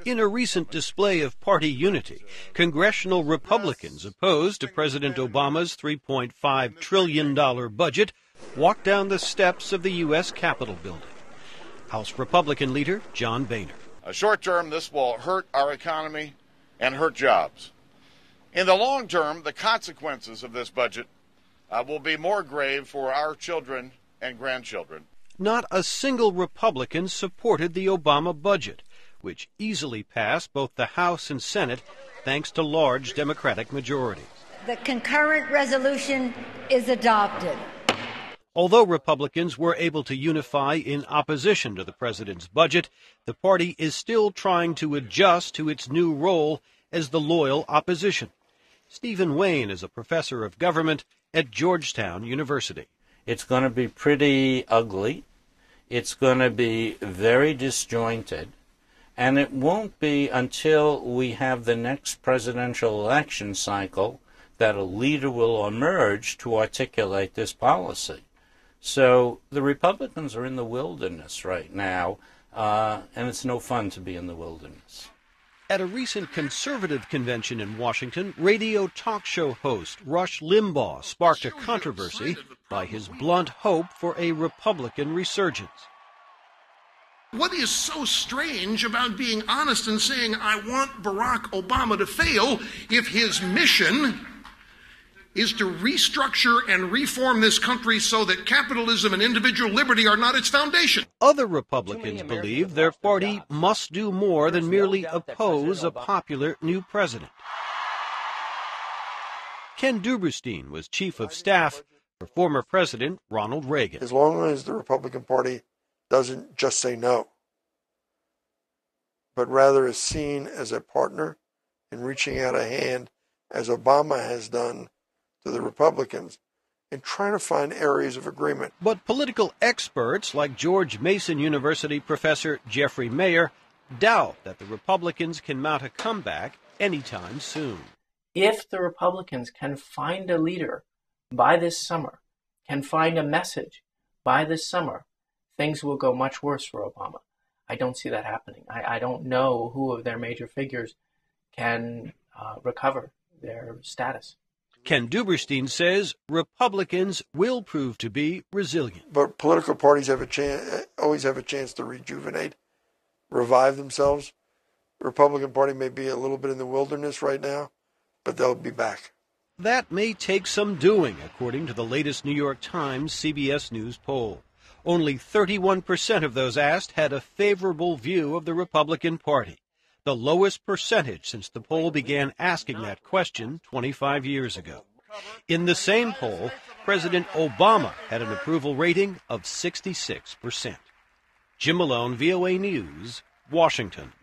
In a recent display of party unity, congressional Republicans opposed to President Obama's $3.5 trillion budget walked down the steps of the U.S. Capitol building. House Republican leader John Boehner. Short term, this will hurt our economy and hurt jobs. In the long term, the consequences of this budget will be more grave for our children and grandchildren. Not a single Republican supported the Obama budget, which easily passed both the House and Senate thanks to large Democratic majorities. The concurrent resolution is adopted. Although Republicans were able to unify in opposition to the president's budget, the party is still trying to adjust to its new role as the loyal opposition. Stephen Wayne is a professor of government at Georgetown University. It's going to be pretty ugly. It's going to be very disjointed. And it won't be until we have the next presidential election cycle that a leader will emerge to articulate this policy. So the Republicans are in the wilderness right now, and it's no fun to be in the wilderness. At a recent conservative convention in Washington, radio talk show host Rush Limbaugh sparked a controversy by his blunt hope for a Republican resurgence. What is so strange about being honest and saying, I want Barack Obama to fail, if his mission is to restructure and reform this country so that capitalism and individual liberty are not its foundation? Other Republicans believe their party must do more than merely oppose a popular new president. Ken Duberstein was chief of staff for former President Ronald Reagan. As long as the Republican Party doesn't just say no, but rather is seen as a partner in reaching out a hand, as Obama has done to the Republicans, and trying to find areas of agreement. But political experts like George Mason University professor Jeffrey Mayer doubt that the Republicans can mount a comeback anytime soon. If the Republicans can find a leader by this summer, can find a message by this summer, things will go much worse for Obama. I don't see that happening. I don't know who of their major figures can recover their status. Ken Duberstein says Republicans will prove to be resilient. But political parties have always have a chance to rejuvenate, revive themselves. The Republican Party may be a little bit in the wilderness right now, but they'll be back. That may take some doing, according to the latest New York Times CBS News poll. Only 31% of those asked had a favorable view of the Republican Party, the lowest percentage since the poll began asking that question 25 years ago. In the same poll, President Obama had an approval rating of 66%. Jim Malone, VOA News, Washington.